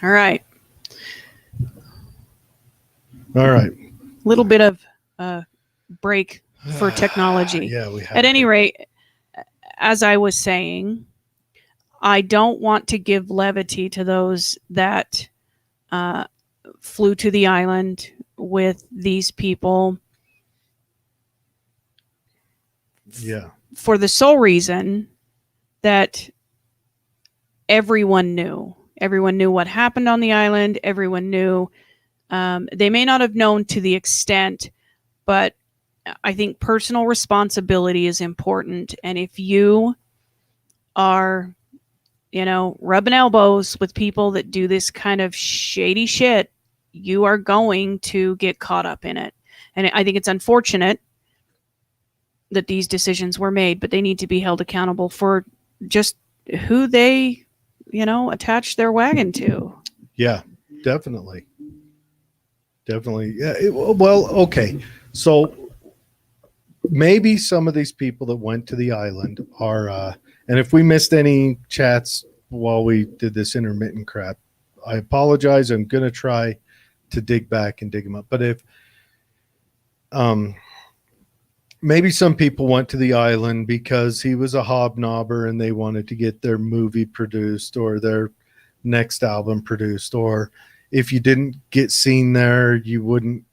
All right. All right. Little bit of break for technology. Yeah, we have. At any rate, as I was saying, I don't want to give levity to those that uh, flew to the island with these people Yeah. for the sole reason that everyone knew. Everyone knew what happened on the island. Everyone knew. They may not have known to the extent, but I think personal responsibility is important. And if you are, rubbing elbows with people that do this kind of shady shit, you are going to get caught up in it. And I think it's unfortunate that these decisions were made, but they need to be held accountable for just who they, attach their wagon to. Yeah, definitely. Definitely. Yeah. Well, okay. So maybe some of these people that went to the island are, and if we missed any chats while we did this intermittent crap, I apologize. I'm going to try to dig back and dig them up. But if, um, maybe some people went to the island because he was a hobnobber and they wanted to get their movie produced or their next album produced, or if you didn't get seen there, you wouldn't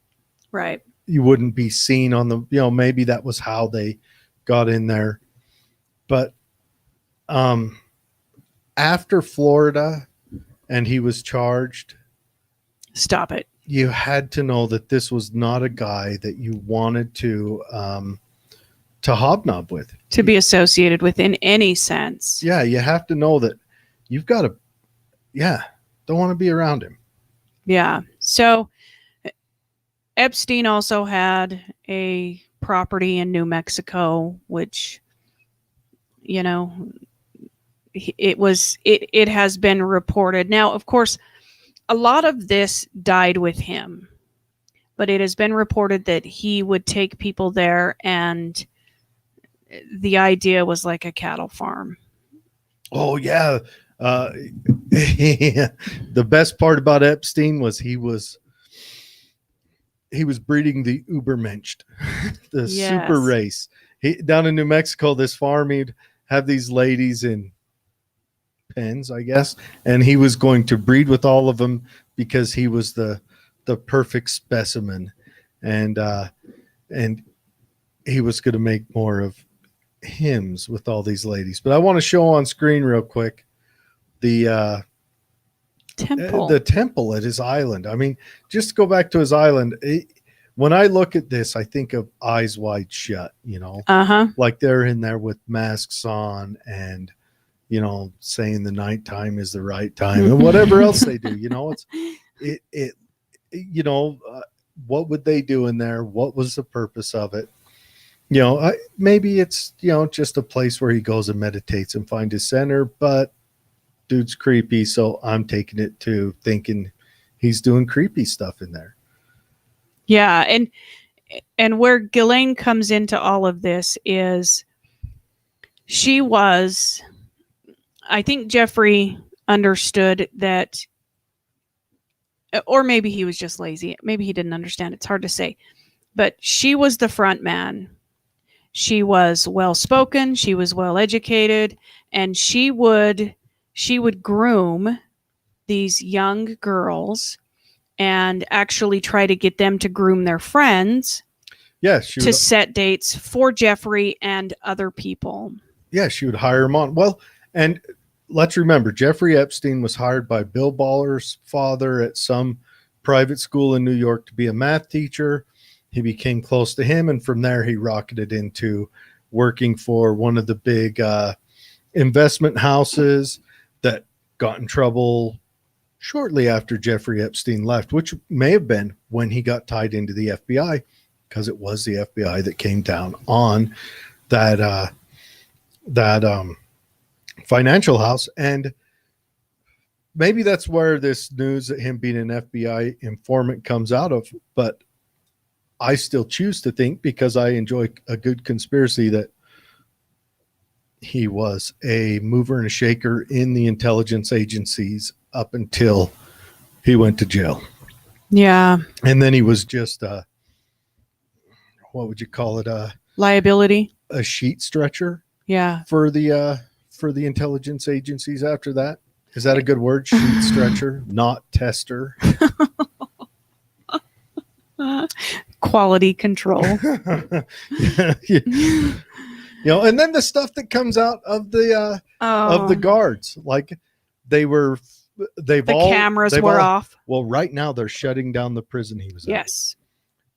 Right. be seen on the, maybe that was how they got in there. But after Florida and he was charged, Stop it. you had to know that this was not a guy that you wanted to hobnob with, To be associated with in any sense. Yeah, you have to know that you've got to, don't want to be around him. Yeah. So Epstein also had a property in New Mexico, which, it has been reported. Now, of course, a lot of this died with him, but it has been reported that he would take people there, and the idea was like a cattle farm. Oh yeah. The best part about Epstein was he was breeding the Ubermensch, the super race. Down in New Mexico, this farm, he'd have these ladies in pens, I guess, and he was going to breed with all of them because he was the perfect specimen, and he was going to make more of hymns with all these ladies. But I want to show on screen real quick the temple at his island. I mean, just go back to his island. When I look at this, I think of Eyes Wide Shut, like they're in there with masks on and, saying the nighttime is the right time and whatever else they do, what would they do in there? What was the purpose of it? Maybe it's, just a place where he goes and meditates and find his center, but dude's creepy. So I'm taking it to thinking he's doing creepy stuff in there. Yeah. And where Ghislaine comes into all of this is I think Jeffrey understood that, or maybe he was just lazy. Maybe he didn't understand. It's hard to say, but she was the front man. She was well-spoken. She was well-educated, and she would groom these young girls and actually try to get them to groom their friends. Yeah, to set dates for Jeffrey and other people. Yeah, she would hire him on. Well, and let's remember, Jeffrey Epstein was hired by Bill Baller's father at some private school in New York to be a math teacher. He became close to him, and from there he rocketed into working for one of the big investment houses that got in trouble shortly after Jeffrey Epstein left, which may have been when he got tied into the FBI, because it was the FBI that came down on that financial house. And maybe that's where this news that him being an FBI informant comes out of. But I still choose to think, because I enjoy a good conspiracy, that he was a mover and a shaker in the intelligence agencies up until he went to jail. Yeah. And then he was just what would you call it? Liability. A sheet stretcher Yeah. for the intelligence agencies after that. Is that a good word? Sheet stretcher, not tester. Quality control. You know, and then the stuff that comes out of the guards, like the cameras were off. Well, right now they're shutting down the prison he was in. Yes.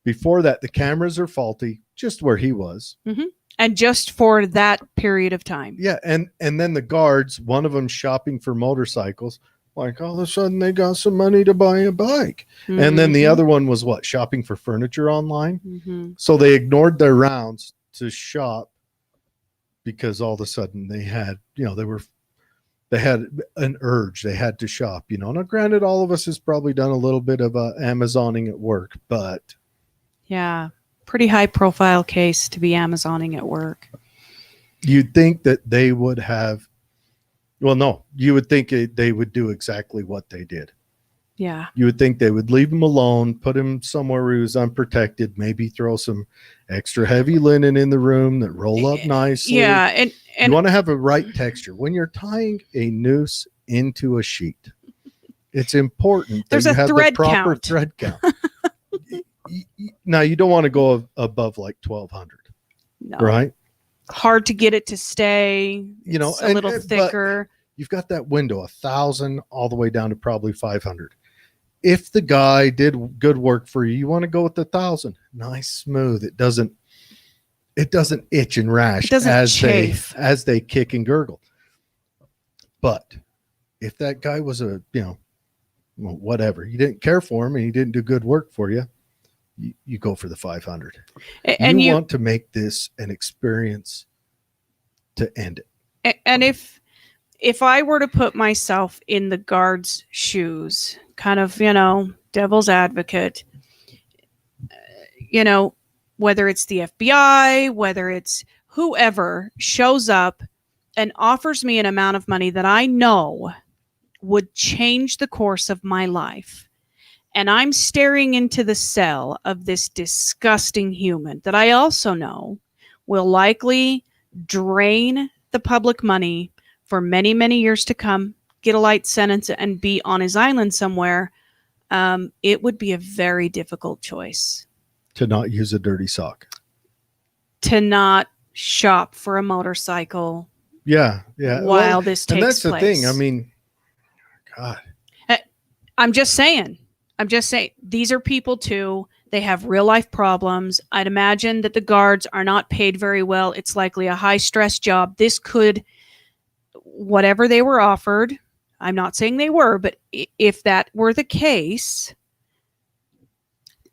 Before that, the cameras are faulty, just where he was. Mm-hmm. And just for that period of time. Yeah, and then the guards, one of them shopping for motorcycles, like all of a sudden they got some money to buy a bike. Mm-hmm. And then the other one was what? Shopping for furniture online. Mm-hmm. So they ignored their rounds to shop because all of a sudden they had, they had an urge. They had to shop, Now, granted, all of us has probably done a little bit of Amazoning at work, but. Yeah, pretty high profile case to be Amazoning at work. You'd think that they would have, well, no, you would think they would do exactly what they did. Yeah. You would think they would leave him alone, put him somewhere where he was unprotected, maybe throw some extra heavy linen in the room that roll up nicely. Yeah. And you want to have a right texture. When you're tying a noose into a sheet, it's important that you have the proper thread count. Now, you don't want to go above like 1,200. No. Right? Hard to get it to stay. It's a little thicker. You've got that window, 1,000 all the way down to probably 500. If the guy did good work for you, you want to go with 1,000. Nice, smooth. It doesn't itch and rash as they kick and gurgle. But if that guy was whatever, you didn't care for him and he didn't do good work for you, you go for the 500. And you want to make this an experience to end it. And if I were to put myself in the guard's shoes, kind of, devil's advocate, whether it's the FBI, whether it's whoever shows up and offers me an amount of money that I know would change the course of my life, and I'm staring into the cell of this disgusting human that I also know will likely drain the public money for many, many years to come, get a light sentence, and be on his island somewhere, it would be a very difficult choice. To not use a dirty sock. To not shop for a motorcycle. Yeah. While this takes place. And that's the thing. I mean, God. I'm just saying. These are people too. They have real life problems. I'd imagine that the guards are not paid very well. It's likely a high stress job. This could, whatever they were offered, I'm not saying they were, but if that were the case,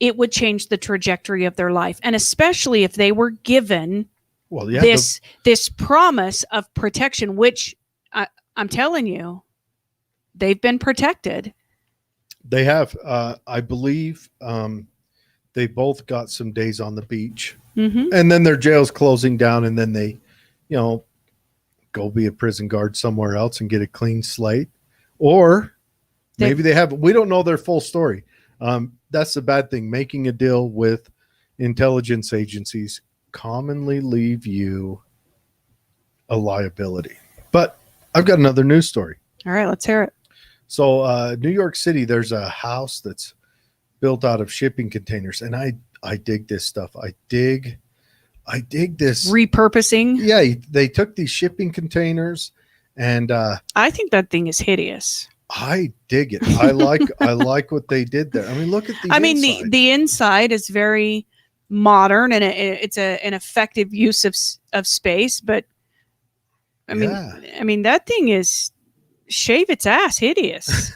it would change the trajectory of their life. And especially if they were given this promise of protection, which I'm telling you, they've been protected. They have, I believe, they both got some days on the beach, and then their jail's closing down, and then they, go be a prison guard somewhere else and get a clean slate, or maybe they have. We don't know their full story. That's the bad thing. Making a deal with intelligence agencies commonly leave you a liability. But I've got another news story. All right, let's hear it. So New York City, there's a house that's built out of shipping containers. And I dig this stuff. I dig this. Repurposing. Yeah. They took these shipping containers and I think that thing is hideous. I dig it. I like what they did there. I mean, look at the inside. The inside is very modern and it's an effective use of space. But I mean, that thing is, shave its ass, hideous.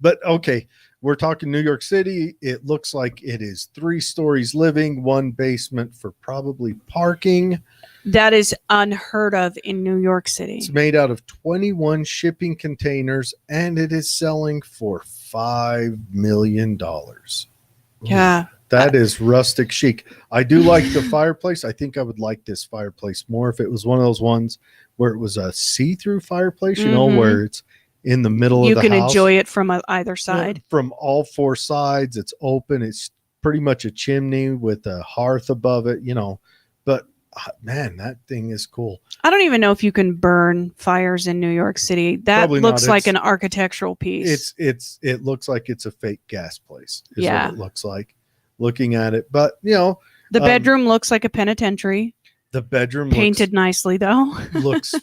But okay, we're talking New York City. It looks like it is 3 stories living, 1 basement for probably parking. That is unheard of in New York City. It's made out of 21 shipping containers and it is selling for $5 million. Yeah. That is rustic chic. I do like the fireplace. I think I would like this fireplace more if it was one of those ones where it was a see-through fireplace, where in the middle You of the can house. enjoy it from either side. From all four sides. It's open. It's pretty much a chimney with a hearth above it, but man, that thing is cool. I don't even know if you can burn fires in New York City. That Probably looks not. like an architectural piece. It looks like it's a fake gas place is Yeah. what it looks like looking at it. But The bedroom looks like a penitentiary. The bedroom painted nicely though. looks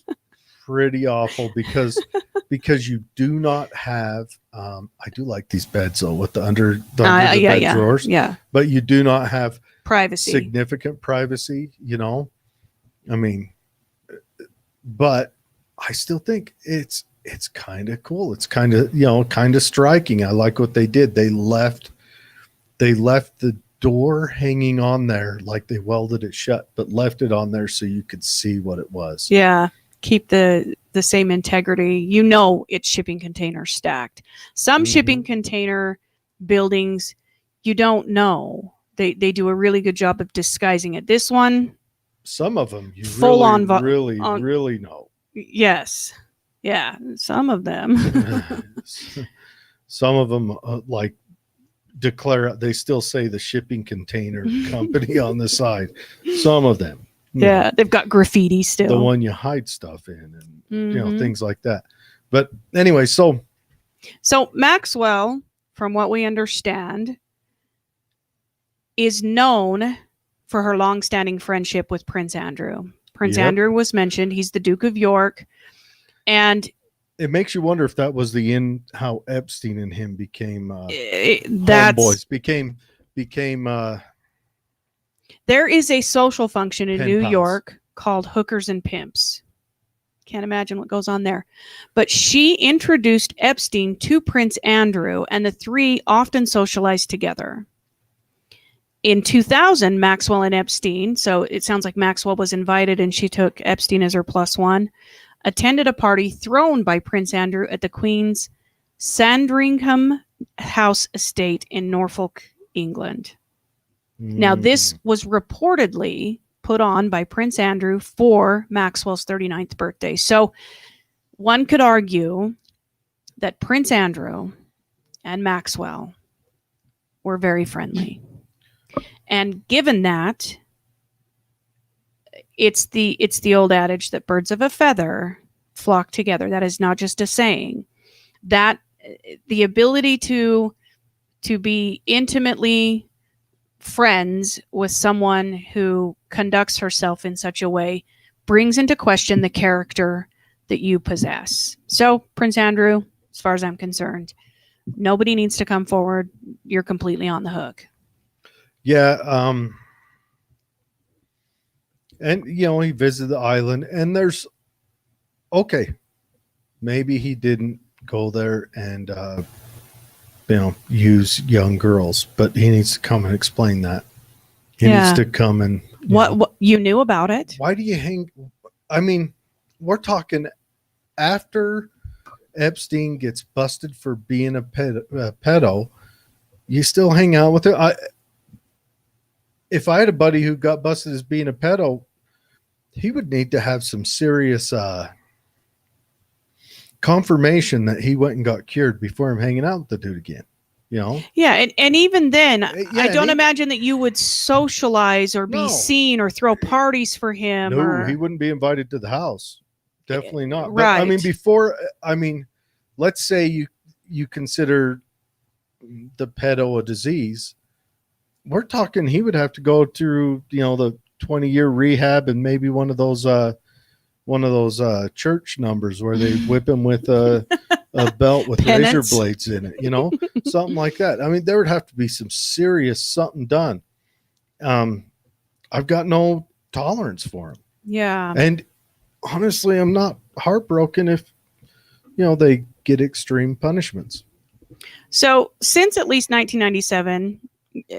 pretty awful because you do not have I do like these beds though with the under the bed drawers. Yeah. But you do not have Privacy. significant privacy, I mean, but I still think it's kind of cool. It's kind of striking. I like what they did. They left the door hanging on there, like they welded it shut, but left it on there so you could see what it was. Yeah. Keep the same integrity. It's shipping container stacked. Some shipping container buildings, you don't know. They do a really good job of disguising it. This one, some of them you really know. Yes. Yeah. Some of them. Some of them like declare, they still say the shipping container company on the side. Some of them. Yeah. They've got graffiti still. The one you hide stuff in and things like that. But anyway, so Maxwell, from what we understand, is known for her long-standing friendship with Prince Andrew. Prince Andrew was mentioned. He's the Duke of York. And it makes you wonder if that was how Epstein and him became homeboys. Became there is a social function in New pals. York called Hookers and Pimps. Can't imagine what goes on there. But she introduced Epstein to Prince Andrew, and the three often socialized together. In 2000, Maxwell and Epstein, so it sounds like Maxwell was invited and she took Epstein as her plus one, attended a party thrown by Prince Andrew at the Queen's Sandringham House estate in Norfolk, England. Now, this was reportedly put on by Prince Andrew for Maxwell's 39th birthday. So one could argue that Prince Andrew and Maxwell were very friendly. And given that, it's the old adage that birds of a feather flock together. That is not just a saying. That the ability to be intimately friends with someone who conducts herself in such a way brings into question the character that you possess. So, Prince Andrew, as far as I'm concerned, nobody needs to come forward. You're completely on the hook. Yeah. And, he visited the island and maybe he didn't go there and, use young girls, but he needs to come and explain that. He needs to come and what you knew about it. Why do you hang? I mean, we're talking after Epstein gets busted for being a pedo, you still hang out with it. If I had a buddy who got busted as being a pedo, he would need to have some serious confirmation that he went and got cured before I'm hanging out with the dude again. Yeah, and even then, I don't imagine that you would socialize or be seen or throw parties for him. No, he wouldn't be invited to the house. Definitely not. Right. But, let's say you consider the pedo a disease. We're talking he would have to go through, the 20-year rehab and maybe one of those church numbers where they whip him with a belt with razor blades in it, something like that. I mean, there would have to be some serious something done. I've got no tolerance for him. Yeah. And honestly, I'm not heartbroken if, they get extreme punishments. So since at least 1997,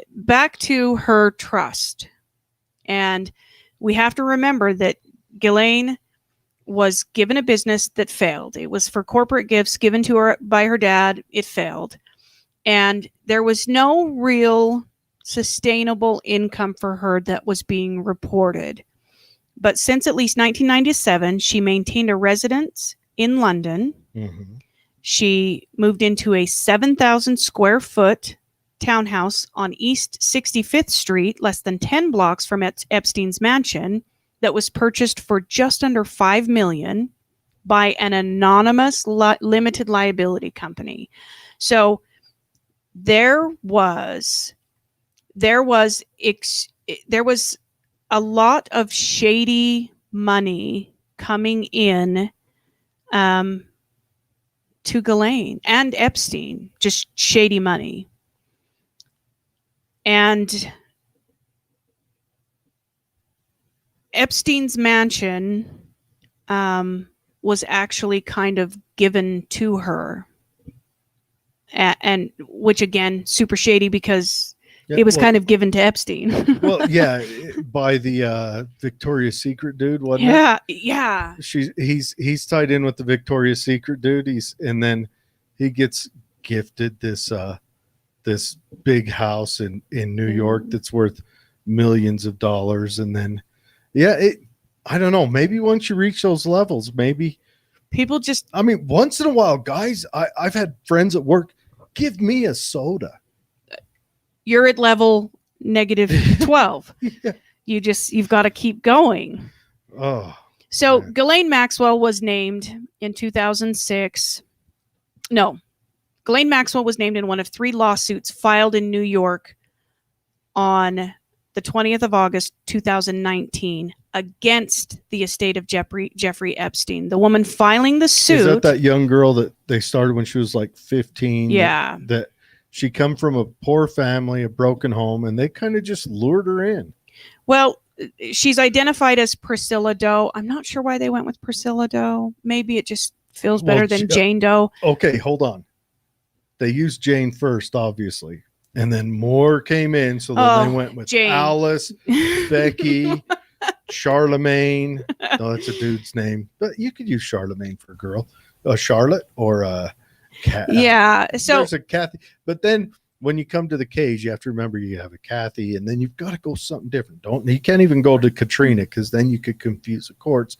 back to her trust. And we have to remember that Ghislaine was given a business that failed. It was for corporate gifts given to her by her dad. It failed. And there was no real sustainable income for her that was being reported. But since at least 1997, she maintained a residence in London. Mm-hmm. She moved into a 7,000 square foot townhouse on East 65th Street, less than 10 blocks from Epstein's mansion, that was purchased for just under $5 million by an anonymous limited liability company. So there was a lot of shady money coming in to Ghislaine and Epstein, just shady money. And Epstein's mansion was actually kind of given to her. And which, again, super shady because it was kind of given to Epstein. Well, yeah, by the Victoria's Secret dude, wasn't it? Yeah. He's tied in with the Victoria's Secret dude. And then he gets gifted this big house in New York that's worth millions of dollars. And then, I don't know, maybe once you reach those levels, maybe people just, I mean, once in a while, guys, I've had friends at work, give me a soda. You're at level -12. Yeah. You've got to keep going. Oh. So man. Ghislaine Maxwell was named in 2006. No, Ghislaine Maxwell was named in one of 3 lawsuits filed in New York on the 20th of August, 2019, against the estate of Jeffrey Epstein. The woman filing the suit. Is that young girl that they started when she was like 15? Yeah. That she come from a poor family, a broken home, and they kind of just lured her in. Well, she's identified as Priscilla Doe. I'm not sure why they went with Priscilla Doe. Maybe it just feels better than Jane Doe. Okay, hold on. They used Jane first, obviously. And then more came in, so then they went with Jane. Alice, Becky, Charlemagne. No, that's a dude's name. But you could use Charlemagne for a girl. Charlotte or yeah. So there's a Kathy. But then when you come to the K's, you have to remember you have a Kathy, and then you've got to go something different. You can't even go to Katrina because then you could confuse the courts.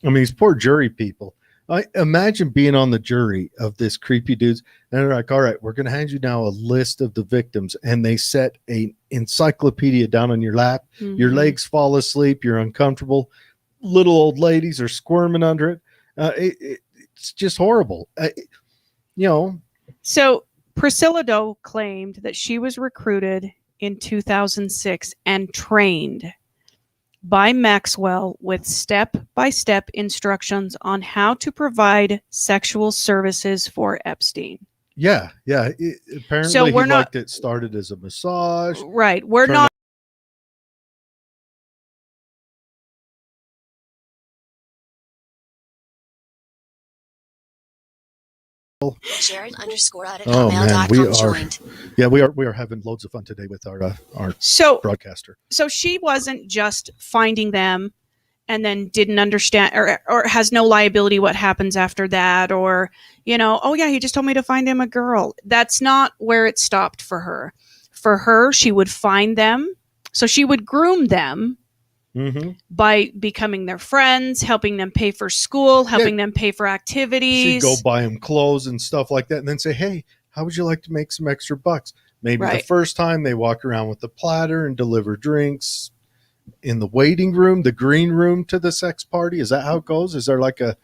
I mean, these poor jury people. I imagine being on the jury of this creepy dudes, and they're like, all right, we're going to hand you now a list of the victims, and they set an encyclopedia down on your lap. Mm-hmm. Your legs fall asleep. You're uncomfortable. Little old ladies are squirming under it. It's just horrible. So Priscilla Doe claimed that she was recruited in 2006 and trained by Maxwell with step-by-step instructions on how to provide sexual services for Epstein. Yeah. Apparently so he liked it started as a massage. Right. We're not. Jared_audit. Oh man, we are having loads of fun today with our broadcaster. So she wasn't just finding them and then didn't understand or has no liability what happens after that, or oh yeah, he just told me to find him a girl. That's not where it stopped for her. For her, she would find them, so she would groom them. Mm-hmm. By becoming their friends, helping them pay for school, helping them pay for activities. She'd go buy them clothes and stuff like that, and then say, hey, how would you like to make some extra bucks? Maybe the first time they walk around with the platter and deliver drinks in the waiting room, the green room to the sex party. Is that how it goes? Is there like a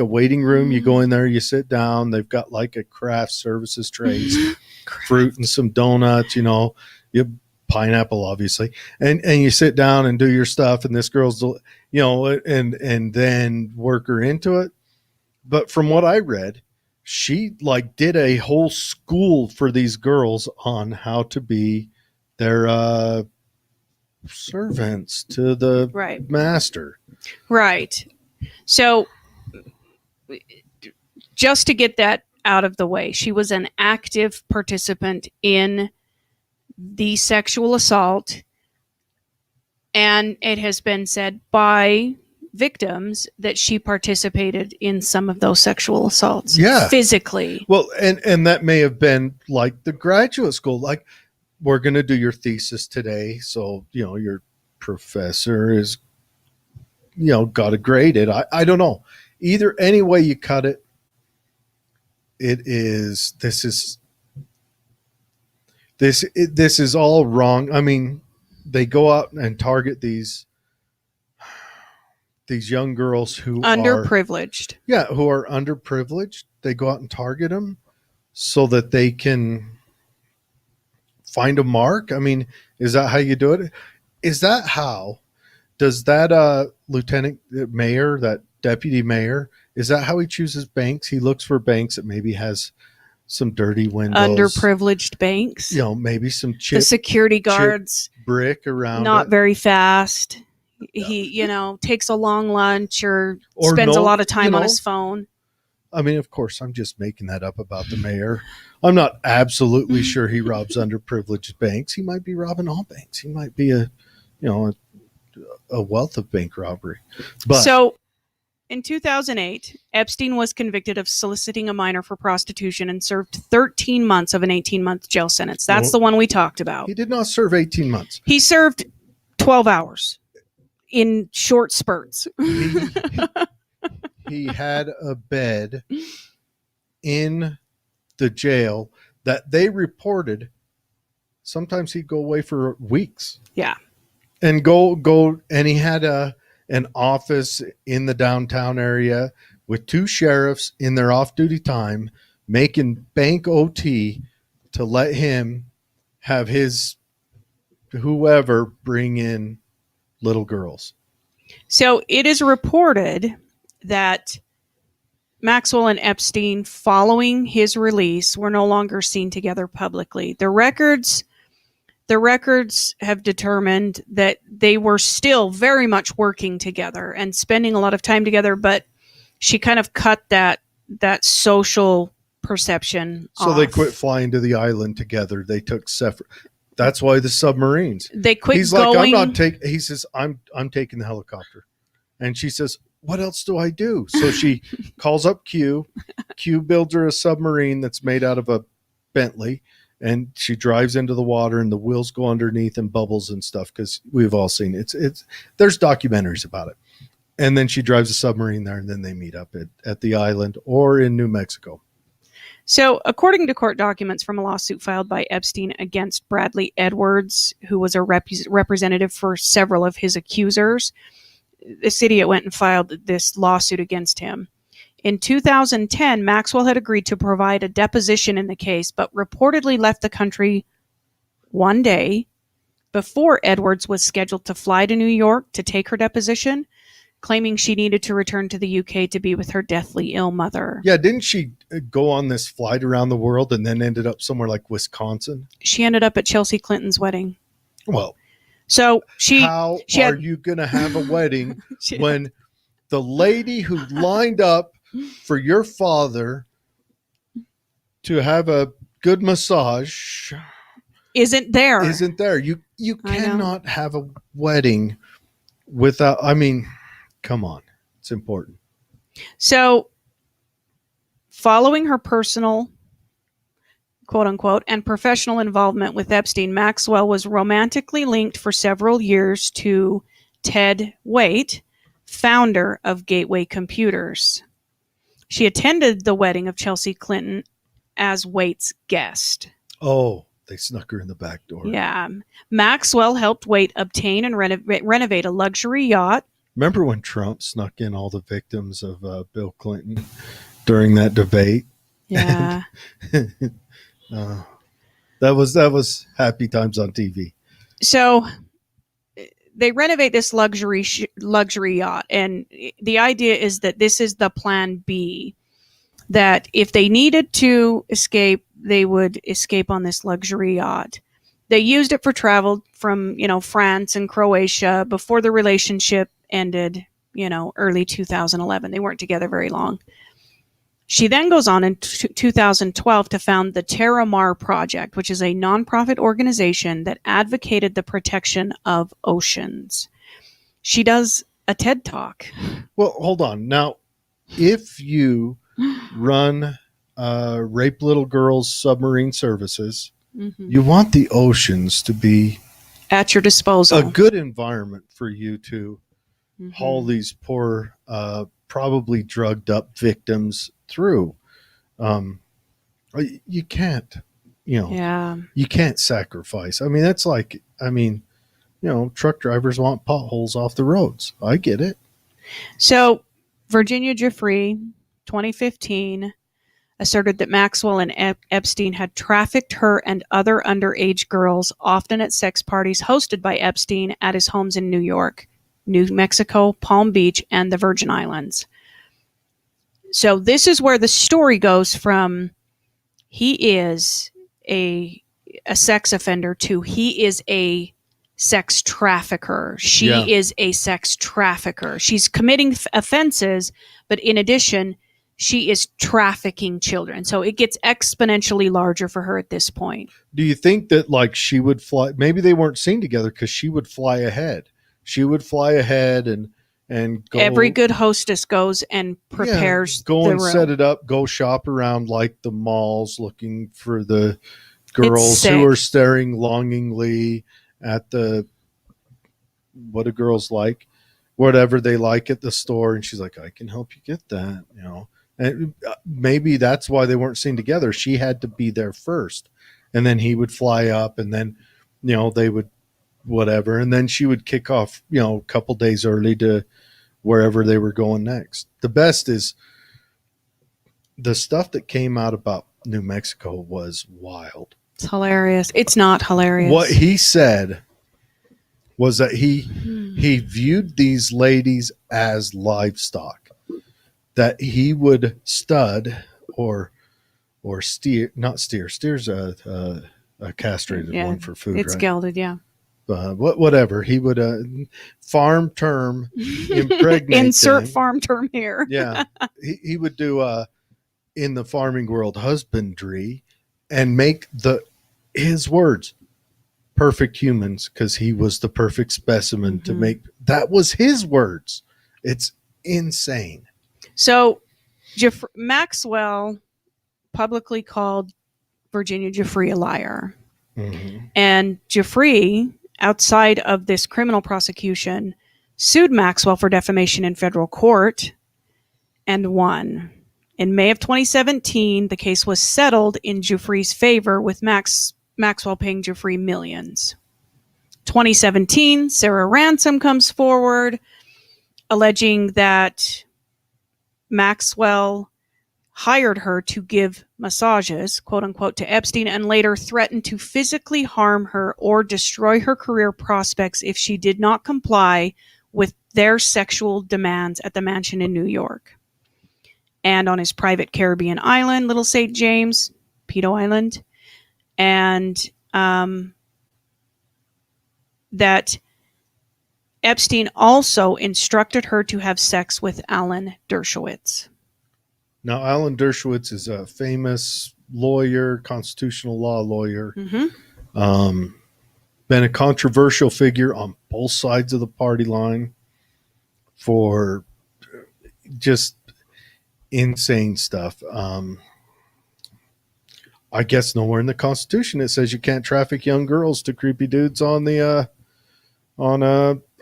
waiting room? You go in there, you sit down. They've got like a craft services trays, fruit and some donuts, you pineapple, obviously, and you sit down and do your stuff, and this girl's, and then work her into it. But from what I read, she did a whole school for these girls on how to be their servants to the master. Right. So just to get that out of the way, she was an active participant in the sexual assault, and it has been said by victims that she participated in some of those sexual assaults physically. Well, and that may have been like the graduate school, like, we're going to do your thesis today, so your professor is got to grade it. I don't know, either any way you cut it, it is. This is all wrong. I mean, they go out and target these young girls who are Underprivileged. who are underprivileged. They go out and target them so that they can find a mark. I mean, is that how you do it? Is that how? Does that lieutenant mayor, that deputy mayor, is that how he chooses banks? He looks for banks that maybe has some dirty windows, Underprivileged banks. you know, maybe some The chip security guards brick around not it. very fast. He, takes a long lunch or spends a lot of time on his phone. I mean, of course, I'm just making that up about the mayor. I'm not absolutely sure he robs underprivileged banks. He might be robbing all banks. He might be a wealth of bank robbery. But so in 2008, Epstein was convicted of soliciting a minor for prostitution and served 13 months of an 18-month jail sentence. That's the one we talked about. He did not serve 18 months. He served 12 hours in short spurts. He had a bed in the jail that they reported. Sometimes he'd go away for weeks. Yeah. And and he had an office in the downtown area with 2 sheriffs in their off-duty time making bank OT to let him have his whoever bring in little girls. So it is reported that Maxwell and Epstein, following his release, were no longer seen together publicly. The records have determined that they were still very much working together and spending a lot of time together, but she kind of cut that social perception So off. they quit flying to the island together. They took separate. That's why the submarines. They quit He's going. like, I'm not taking. He says, I'm taking the helicopter, and she says, what else do I do? So she calls up Q. Q builds her a submarine that's made out of a Bentley, and she drives into the water, and the wheels go underneath and bubbles and stuff, because we've all seen it. There's documentaries about it. And then she drives a submarine there, and then they meet up at the island or in New Mexico. So, according to court documents from a lawsuit filed by Epstein against Bradley Edwards, who was a representative for several of his accusers, the city went and filed this lawsuit against him. In 2010, Maxwell had agreed to provide a deposition in the case, but reportedly left the country one day before Edwards was scheduled to fly to New York to take her deposition, claiming she needed to return to the UK to be with her deathly ill mother. Yeah, didn't she go on this flight around the world and then ended up somewhere like Wisconsin? She ended up at Chelsea Clinton's wedding. Well, so how are you going to have a wedding when the lady who lined up for your father to have a good massage isn't there? You cannot have a wedding without, I mean, come on. It's important. So, following her personal, quote unquote, and professional involvement with Epstein, Maxwell was romantically linked for several years to Ted Waite, founder of Gateway Computers. She attended the wedding of Chelsea Clinton as Waite's guest. Oh, they snuck her in the back door. Yeah. Maxwell helped Waite obtain and renovate a luxury yacht. Remember when Trump snuck in all the victims of Bill Clinton during that debate? Yeah. That was happy times on TV. So they renovate this luxury yacht, and the idea is that this is the plan B, that if they needed to escape, they would escape on this luxury yacht. They used it for travel from, France and Croatia before the relationship ended, early 2011. They weren't together very long. She then goes on in 2012 to found the Terramar Project, which is a nonprofit organization that advocated the protection of oceans. She does a TED Talk. Well, hold on. Now, if you run Rape Little Girls Submarine Services, you want the oceans to be at your disposal. A good environment for you to haul these poor, probably drugged up victims through. You can't, you know, Yeah. you can't sacrifice. I mean, that's like, I mean, you know, truck drivers want potholes off the roads. I get it. So Virginia Giuffre, 2015, asserted that Maxwell and Epstein had trafficked her and other underage girls, often at sex parties hosted by Epstein at his homes in New York, New Mexico, Palm Beach, and the Virgin Islands. So this is where the story goes from he is a sex offender to he is a sex trafficker. She is a sex trafficker. She's committing offenses, but in addition, she is trafficking children. So it gets exponentially larger for her at this point. Do you think that like she would fly? Maybe they weren't seen together because she would fly ahead. She would fly ahead and go. Every good hostess goes and prepares go the and room. set it up. Go shop around like the malls, looking for the girls who are staring longingly at the what do girls like, whatever they like at the store, and she's like, I can help you get that, you know. And maybe that's why they weren't seen together. She had to be there first, and then he would fly up, and then, you know, they would whatever, and then she would kick off, you know, a couple days early to wherever they were going next. The best is the stuff that came out about New Mexico was wild. It's hilarious. It's not hilarious. What he said was that he viewed these ladies as livestock, that he would stud or steer, not steer. Steer's a castrated one for food. It's right? gelded, yeah. Whatever. He would farm term impregnate. Insert them. farm term here. Yeah, he would do in the farming world husbandry and make his words perfect humans, because he was the perfect specimen to make. That was his words. It's insane. So Maxwell publicly called Virginia Giuffre a liar. Mm-hmm. And Giuffre, outside of this criminal prosecution, sued Maxwell for defamation in federal court and won. In May of 2017, the case was settled in Giuffre's favor, with Maxwell paying Giuffre millions. 2017, Sarah Ransom comes forward, alleging that Maxwell hired her to give massages, quote unquote, to Epstein, and later threatened to physically harm her or destroy her career prospects if she did not comply with their sexual demands at the mansion in New York. And on his private Caribbean island, Little St. James, Pedo Island, and that Epstein also instructed her to have sex with Alan Dershowitz. Now, Alan Dershowitz is a famous lawyer, constitutional law lawyer. Mm-hmm. Been a controversial figure on both sides of the party line for just insane stuff. I guess nowhere in the Constitution it says you can't traffic young girls to creepy dudes on a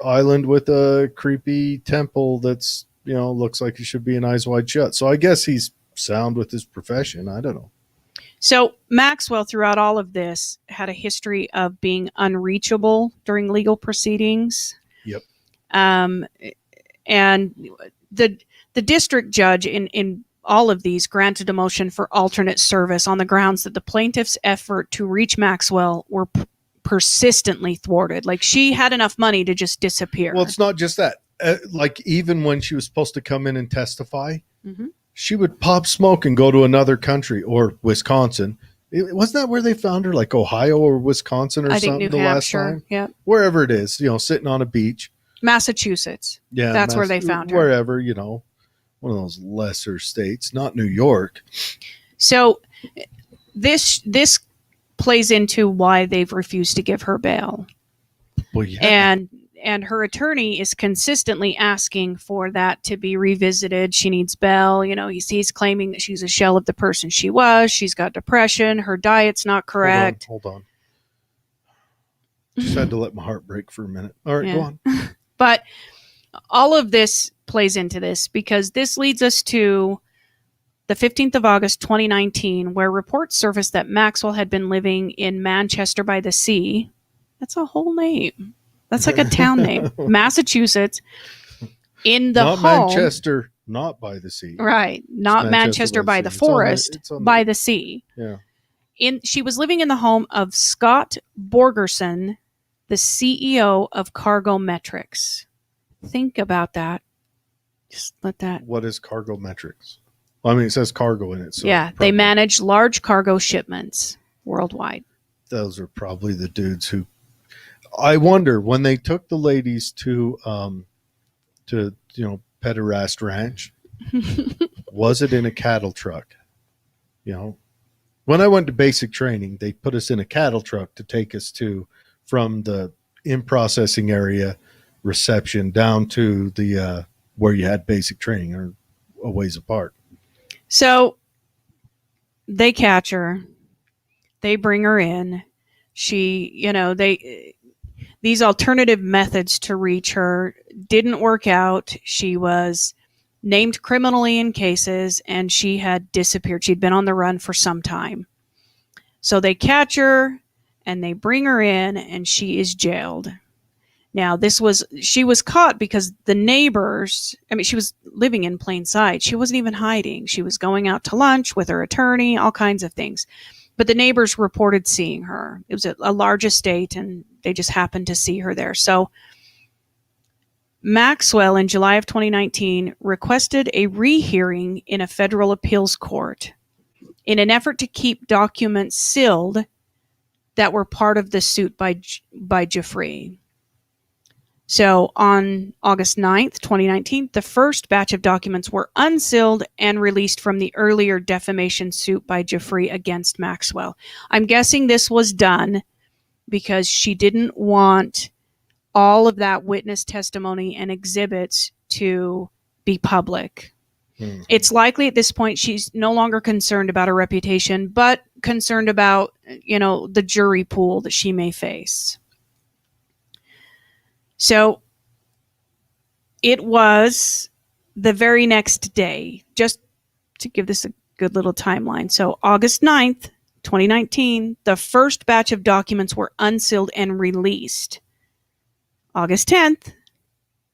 island with a creepy temple that's, you know, looks like he should be an eyes wide shut. So I guess he's sound with his profession. I don't know. So Maxwell, throughout all of this, had a history of being unreachable during legal proceedings. Yep. And the district judge in all of these granted a motion for alternate service on the grounds that the plaintiff's effort to reach Maxwell were persistently thwarted. Like, she had enough money to just disappear. Well, it's not just that. Like, even when she was supposed to come in and testify, mm-hmm. she would pop smoke and go to another country or Wisconsin. Wasn't that where they found her? Like Ohio or Wisconsin or I something? Think New Hampshire, last time? Yeah. Wherever it is, you know, sitting on a beach. Massachusetts. Yeah. That's where they found her. Wherever, you know, one of those lesser states, not New York. So this plays into why they've refused to give her bail. Well, yeah. And her attorney is consistently asking for that to be revisited. She needs bail. You know, he's claiming that she's a shell of the person she was. She's got depression. Her diet's not correct. Hold on. Just had to let my heart break for a minute. All right, Go on. But all of this plays into this because this leads us to the 15th of August, 2019, where reports surfaced that Maxwell had been living in Manchester by the Sea. That's a whole name. That's like a town name. Massachusetts. In the not home. Manchester, not by the sea. Right. Not Manchester by the sea. forest, by the sea. Yeah. She was living in the home of Scott Borgerson, the CEO of Cargo Metrics. Think about that. Just let that. What is Cargo Metrics? Well, I mean, it says cargo in it. So yeah, they manage large cargo shipments worldwide. Those are probably the dudes who. I wonder when they took the ladies to Pederast Ranch. Was it in a cattle truck? When I went to basic training, they put us in a cattle truck to take us from the in-processing area reception down to the where you had basic training, or a ways apart. So they catch her, they bring her in. These alternative methods to reach her didn't work out. She was named criminally in cases, and she had disappeared. She'd been on the run for some time. So they catch her and they bring her in, and she is jailed. Now, she was caught because the neighbors, she was living in plain sight. She wasn't even hiding. She was going out to lunch with her attorney, all kinds of things. But the neighbors reported seeing her. It was a large estate, and they just happened to see her there. So Maxwell, in July of 2019, requested a rehearing in a federal appeals court in an effort to keep documents sealed that were part of the suit by Jeffrey. So on August 9th, 2019, the first batch of documents were unsealed and released from the earlier defamation suit by Jeffrey against Maxwell. I'm guessing this was done because she didn't want all of that witness testimony and exhibits to be public. Mm-hmm. It's likely at this point she's no longer concerned about her reputation, but concerned about, the jury pool that she may face. So it was the very next day, just to give this a good little timeline. So August 9th, 2019, the first batch of documents were unsealed and released. August 10th,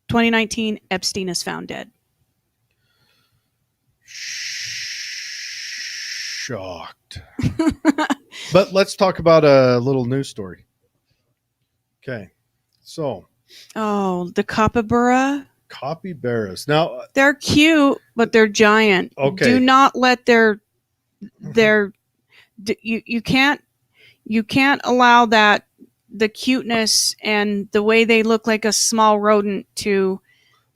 2019, Epstein is found dead. Shocked. But let's talk about a little news story. Okay. So. Oh, the capybara? Capybaras. Now. They're cute, but they're giant. Okay. Do not let you can't allow that, the cuteness and the way they look like a small rodent to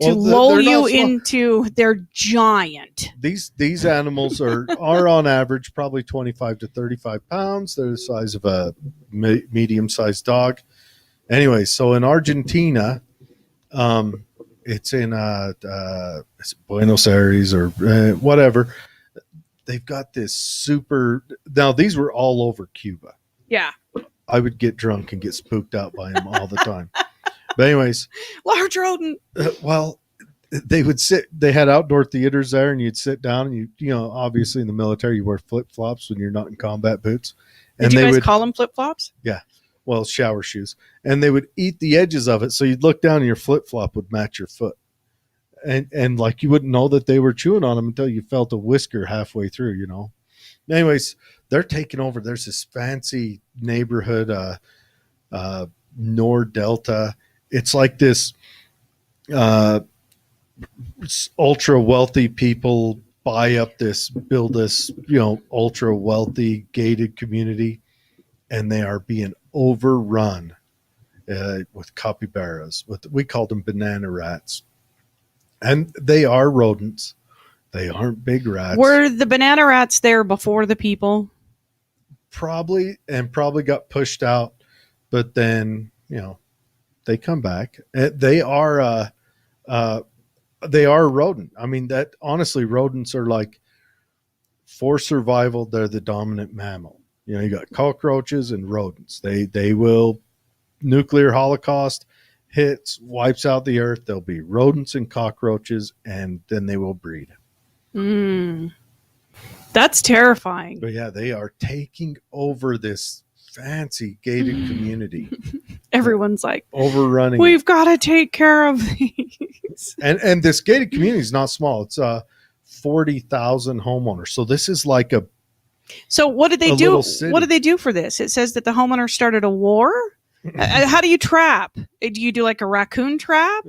lull you into their giant. These animals are on average probably 25 to 35 pounds. They're the size of a medium-sized dog. Anyway, so in Argentina, it's in Buenos Aires or whatever. They've got this super. Now these were all over Cuba. Yeah, I would get drunk and get spooked out by them all the time. But anyways, large rodent. Well, they would sit. They had outdoor theaters there, and you'd sit down, and obviously in the military, you wear flip flops when you're not in combat boots. And Did you guys call them flip flops? Yeah. Well, shower shoes, and they would eat the edges of it. So you'd look down and your flip flop would match your foot. And like you wouldn't know that they were chewing on them until you felt a whisker halfway through, Anyways, they're taking over. There's this fancy neighborhood, Nord Delta. It's like this ultra wealthy people build this, ultra wealthy gated community, and they are being overrun with capybaras. We called them banana rats. And they are rodents. They aren't big rats. Were the banana rats there before the people? Probably got pushed out, but then, they come back. They are a rodent. I mean, that honestly, rodents are like, for survival, they're the dominant mammal. You got cockroaches and rodents. They will, nuclear holocaust hits, wipes out the earth. There'll be rodents and cockroaches, and then they will breed. That's terrifying. But yeah, they are taking over this fancy gated community. Everyone's like, overrunning. We've got to take care of these. And this gated community is not small. It's 40,000 homeowners. So this is like a. So what did they do? What did they do for this? It says that the homeowner started a war. How do you trap? Do you do like a raccoon trap?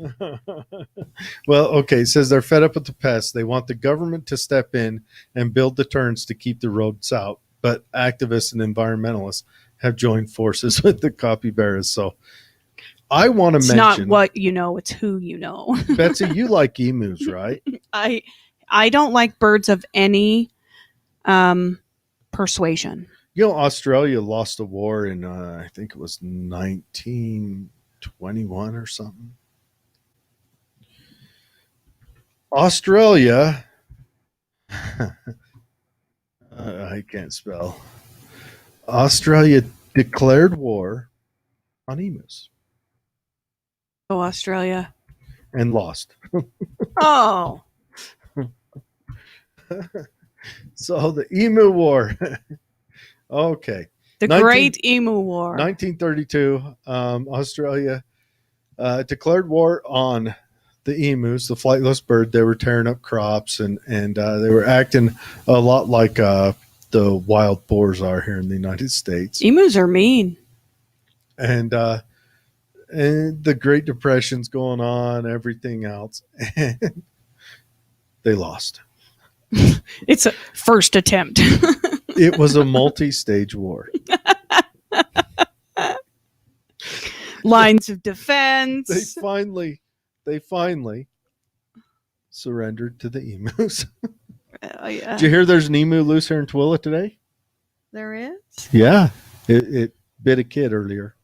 Well, okay. It says they're fed up with the pests. They want the government to step in and build the turns to keep the roads out. But activists and environmentalists have joined forces with the capybaras. So I want to mention. It's not what you know, it's who you know. Betsy, you like emus, right? I don't like birds of any persuasion. You know, Australia lost a war in, I think it was 1921 or something. Australia, I can't spell. Australia declared war on emus. Oh, Australia. And lost. Oh. So the emu war. Okay. The Great Emu War. 1932, Australia declared war on the emus, the flightless bird. They were tearing up crops and they were acting a lot like the wild boars are here in the United States. Emus are mean. And the Great Depression's going on, everything else. And they lost. It's a first attempt. It was a multi-stage war. Lines of defense. They finally surrendered to the emus. Yeah. Did you hear there's an emu loose here in Tooele today? There is? Yeah. It bit a kid earlier.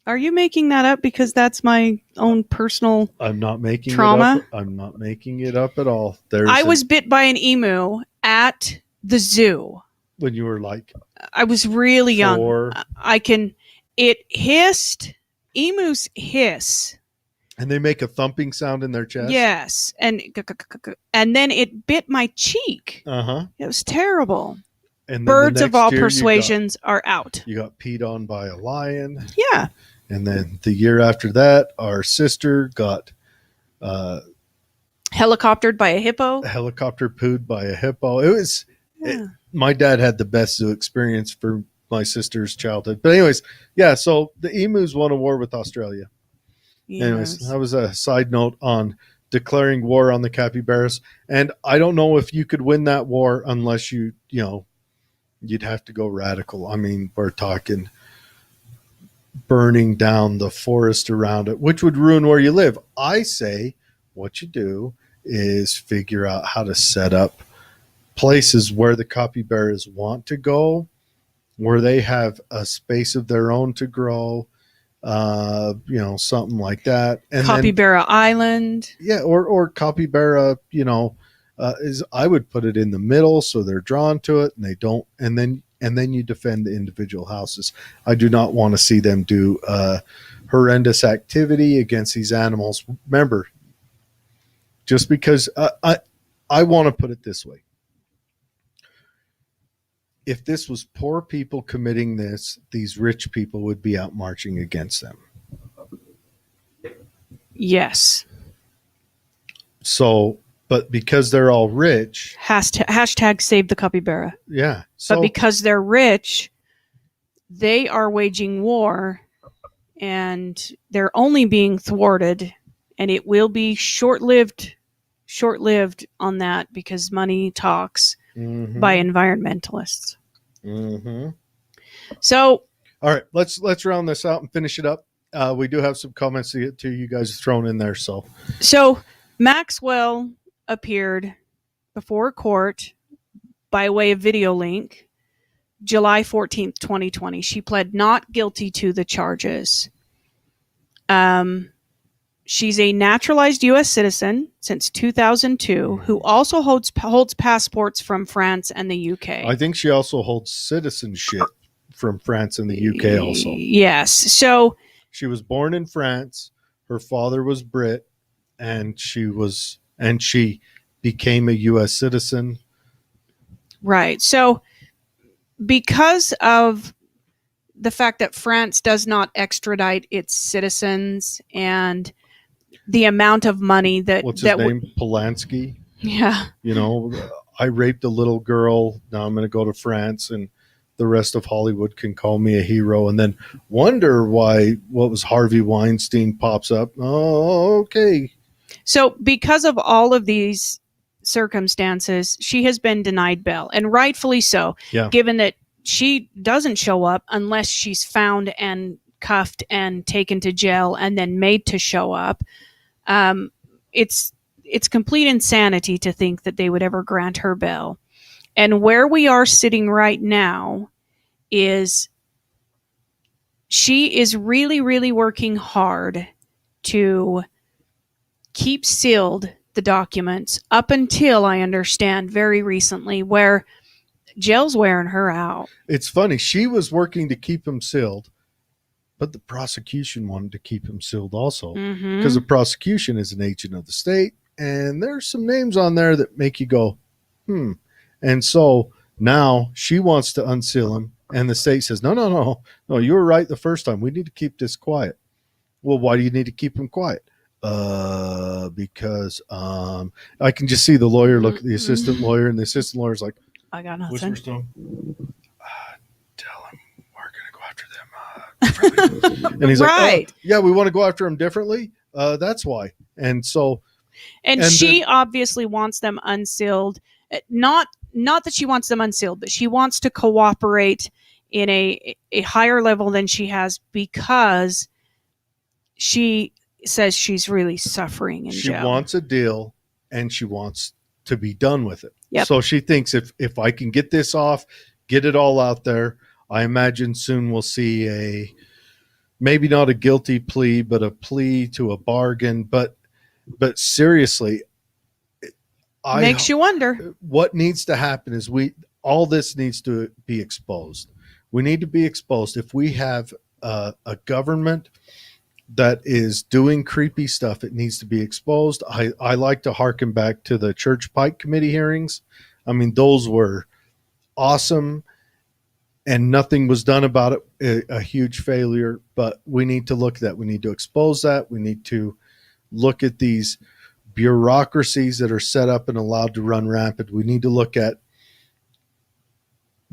Are you making that up because that's my own personal I'm not making trauma? it up. I'm not making it up at all. I was bit by an emu at the zoo. When you were like, I was really young. It hissed. Emus hiss. And they make a thumping sound in their chest? Yes. And then it bit my cheek. Uh-huh. It was terrible. And birds of all persuasions are out. You got peed on by a lion. Yeah. And then the year after that, our sister got helicoptered by a hippo. Helicopter pooed by a hippo. It was my dad had the best zoo experience for my sister's childhood. But anyways, yeah, so the emus won a war with Australia. Yes. Anyways, that was a side note on declaring war on the capybaras. And I don't know if you could win that war unless you'd have to go radical. I mean, we're talking burning down the forest around it, which would ruin where you live. I say what you do is figure out how to set up places where the capybaras want to go, where they have a space of their own to grow, something like that. And Capybara Island. Yeah, or capybara, is I would put it in the middle so they're drawn to it and they don't, and then you defend the individual houses. I do not want to see them do horrendous activity against these animals. Remember, just because I want to put it this way. If this was poor people committing this, these rich people would be out marching against them. Yes. So, but because they're all rich. Hashtag save the capybara. Yeah. So, but because they're rich, they are waging war and they're only being thwarted, and it will be short-lived on that because money talks. Mm-hmm. By environmentalists. Mm-hmm. So, all right, let's round this out and finish it up. We do have some comments to get to. You guys thrown in there, so Maxwell appeared before court by way of video link, July 14th, 2020. She pled not guilty to the charges. She's a naturalized U.S. citizen since 2002 who also holds passports from France and the U.K. I think she also holds citizenship from France and the U.K. also. Yes. So she was born in France. Her father was Brit, and she became a U.S. citizen Right. So because of the fact that France does not extradite its citizens and the amount of money that What's his that name? Polanski. yeah. You know, I raped a little girl. Now I'm going to go to France, and the rest of Hollywood can call me a hero, and then wonder why what was Harvey Weinstein pops up. Oh, okay. So because of all of these circumstances, she has been denied bail, and rightfully so, Yeah. given that she doesn't show up unless she's found and cuffed and taken to jail and then made to show up. It's complete insanity to think that they would ever grant her bail. And where we are sitting right now is she is really, really working hard to keep sealed the documents up until, I understand, very recently, where jail's wearing her out. It's funny. She was working to keep him sealed, but the prosecution wanted to keep him sealed also, because the prosecution is an agent of the state, and there's some names on there that make you go, And so now she wants to unseal him, and the state says, no, you were right the first time. We need to keep this quiet. Well, why do you need to keep him quiet? Because I can just see the lawyer look at the assistant lawyer, and the assistant lawyer's like, I got nothing. whispers to him, tell him we're going to go after them differently. And he's Right. like, oh, yeah, we want to go after them differently. That's why. And so, And she obviously wants them unsealed. Not that she wants them unsealed, but she wants to cooperate in a higher level than she has, because she says she's really suffering in jail. She wants a deal, and she wants to be done with it. Yep. So she thinks if I can get this off, get it all out there, I imagine soon we'll see maybe not a guilty plea, but a plea to a bargain. But seriously, makes you wonder. What needs to happen is all this needs to be exposed. We need to be exposed. If we have a government that is doing creepy stuff, it needs to be exposed. I like to harken back to the Church Pike Committee hearings. I mean, those were awesome, and nothing was done about it. A huge failure, but we need to look at that. We need to expose that. We need to look at these bureaucracies that are set up and allowed to run rampant. We need to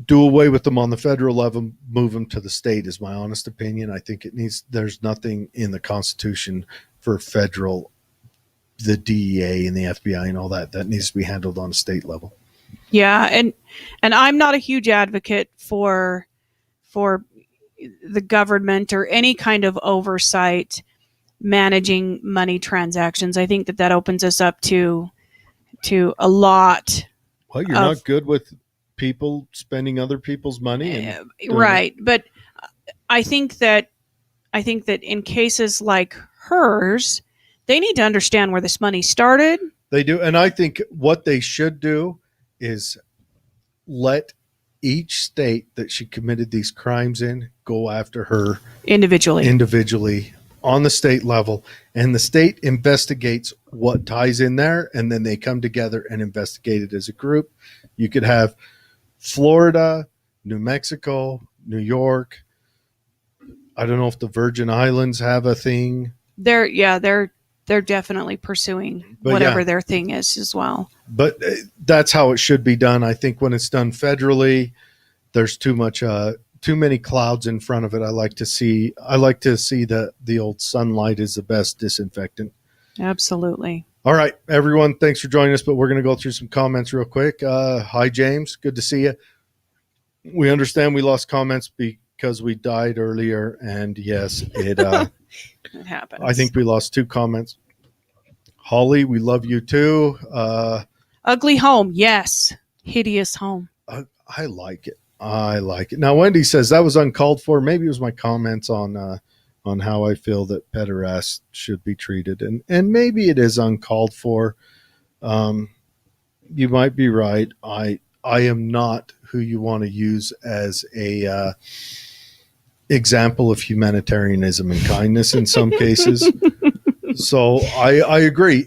do away with them on the federal level, move them to the state, is my honest opinion. I think there's nothing in the Constitution for federal, the DEA and the FBI and all that needs to be handled on a state level. Yeah. And I'm not a huge advocate for the government or any kind of oversight managing money transactions. I think that opens us up to a lot. Well, you're not good with people spending other people's money, right? But I think that in cases like hers, they need to understand where this money started. They do, and I think what they should do is let each state that she committed these crimes in go after her individually on the state level, and the state investigates what ties in there, and then they come together and investigate it as a group. You could have Florida, New Mexico, New York. I don't know if the Virgin Islands have a thing. They're definitely pursuing whatever their thing is as well. But that's how it should be done. I think when it's done federally, there's too many clouds in front of it. I like to see that the old sunlight is the best disinfectant. Absolutely. All right, everyone, thanks for joining us, but we're going to go through some comments real quick. Hi, James. Good to see you. We understand we lost comments because we died earlier, and yes, it happens. I think we lost 2 comments. Holly, we love you too. Ugly home. Yes. Hideous home. I like it. Now, Wendy says that was uncalled for. Maybe it was my comments on how I feel that pederasts should be treated. And maybe it is uncalled for. You might be right. I am not who you want to use as a example of humanitarianism and kindness in some cases. So I agree.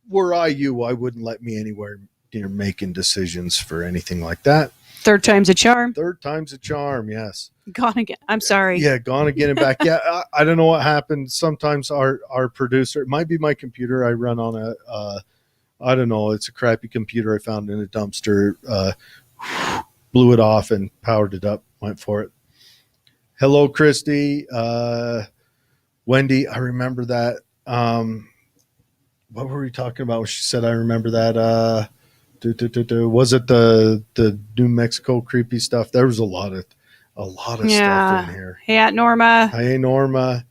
Were I you, I wouldn't let me anywhere you're making decisions for anything like that. Third time's a charm. Third time's a charm. Yes. Gone again. I'm sorry. Yeah, gone again and back. Yeah, I don't know what happened. Sometimes our producer, it might be my computer. I run on I don't know. It's a crappy computer I found in a dumpster. Blew it off and powered it up. Went for it. Hello, Christy. Wendy, I remember that. What were we talking about when she said I remember that? Was it the New Mexico creepy stuff? There was a lot of stuff in here. Hey, Norma. Hey, Norma.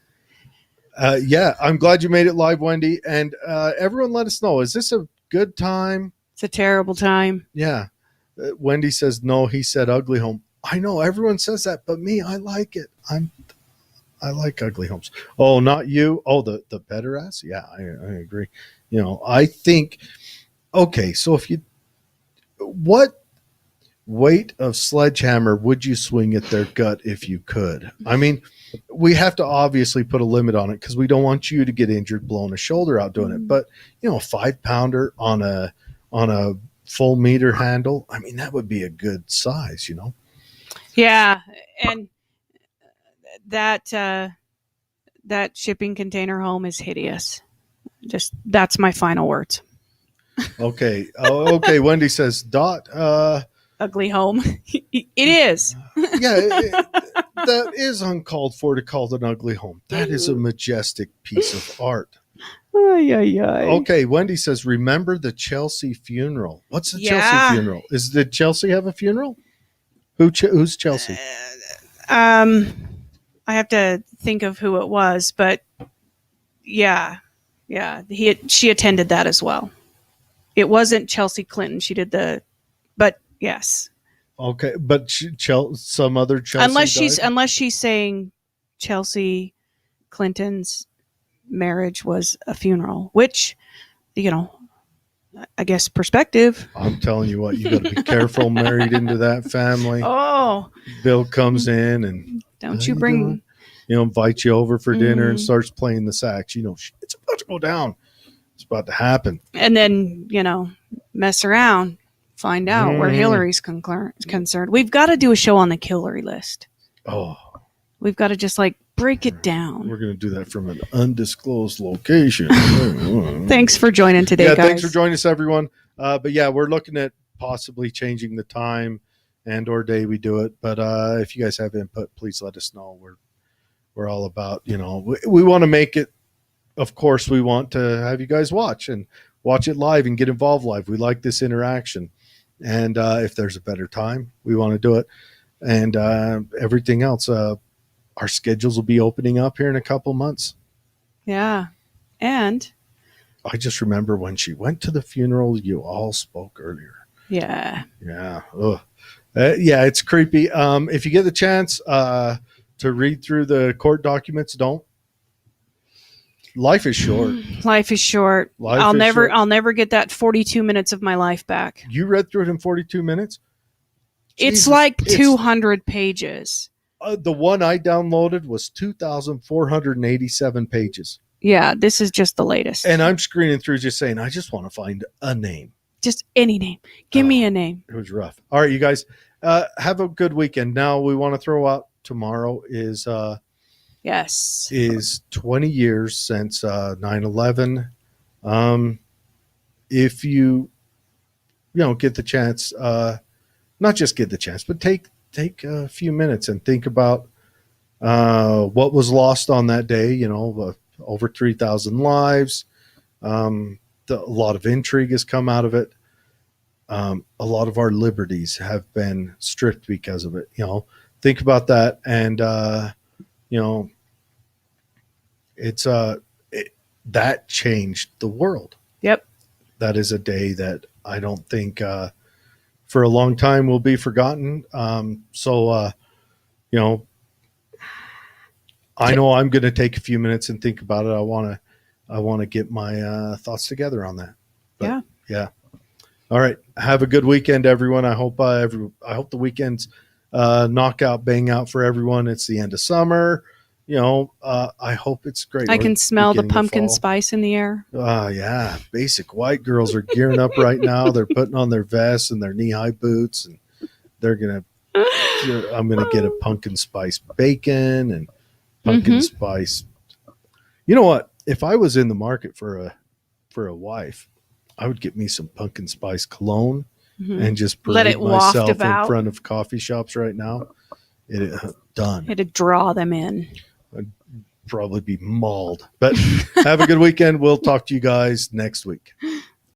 Yeah, I'm glad you made it live, Wendy. And everyone let us know. Is this a good time? It's a terrible time. Yeah. Wendy says, no, he said ugly home. I know everyone says that, but me, I like it. I like ugly homes. Oh, not you. Oh, the better ass. Yeah, I agree. You know, I think, okay. So what weight of sledgehammer would you swing at their gut if you could? I mean, we have to obviously put a limit on it because we don't want you to get injured, blowing a shoulder out doing it. But you know, a 5-pounder on a full meter handle. I mean, that would be a good size, you know? Yeah. And that shipping container home is hideous. Just, that's my final words. Okay. Okay. Wendy says, Dot, ugly home. It is. Yeah, that is uncalled for to call it an ugly home. That is a majestic piece of art. Ay, ay, ay. Okay, Wendy says, remember the Chelsea funeral. What's the Chelsea funeral? Did Chelsea have a funeral? Who's Chelsea? I have to think of who it was, but yeah. She attended that as well. It wasn't Chelsea Clinton. She did but yes. Okay, but some other Chelsea unless she's saying Chelsea Clinton's marriage was a funeral, which, you know, I guess perspective. I'm telling you what, you got to be careful married into that family. Oh, Bill comes in and don't you bring, invite you over for dinner and starts playing the sax. You know, it's about to go down. It's about to happen. And then, mess around, find out where Hillary's concerned. We've got to do a show on the Hillary list. Oh, we've got to just break it down. We're going to do that from an undisclosed location. Thanks for joining today, guys. Thanks for joining us, everyone. But yeah, we're looking at possibly changing the time and or day we do it. But if you guys have input, please let us know. We're all about, we want to make it. Of course, we want to have you guys watch it live and get involved live. We like this interaction. And if there's a better time, we want to do it. And everything else, our schedules will be opening up here in a couple months. Yeah. And I just remember when she went to the funeral, you all spoke earlier. Yeah. Yeah. Yeah, it's creepy. If you get the chance to read through the court documents, don't. Life is short. Life is short. I'll never get that 42 minutes of my life back. You read through it in 42 minutes? It's Jesus, 200 pages. The one I downloaded was 2,487 pages. Yeah, this is just the latest. And I'm screening through just saying, I just want to find a name. Just any name. Give me a name. It was rough. All right, you guys, have a good weekend. Now we want to throw out tomorrow is 20 years since 9/11. If you get the chance, not just get the chance, but take a few minutes and think about what was lost on that day. Over 3,000 lives. A lot of intrigue has come out of it. A lot of our liberties have been stripped because of it. Think about that, and it's that changed the world. Yep. That is a day that I don't think for a long time will be forgotten. I know I'm going to take a few minutes and think about it. I want to get my thoughts together on that. But, yeah. All right. Have a good weekend, everyone. I hope the weekend's knockout, bang out for everyone. It's the end of summer. I hope it's great. I Or can smell the beginning of pumpkin fall. spice in the air. Yeah. Basic white girls are gearing up right now. They're putting on their vests and their knee-high boots, and I'm gonna get a pumpkin spice bacon and pumpkin spice. You know what? If I was in the market for a wife, I would get me some pumpkin spice cologne and just Let parade it waft myself in about. front of coffee shops right now. Done. Had to draw them in. I'd probably be mauled. But have a good weekend. We'll talk to you guys next week.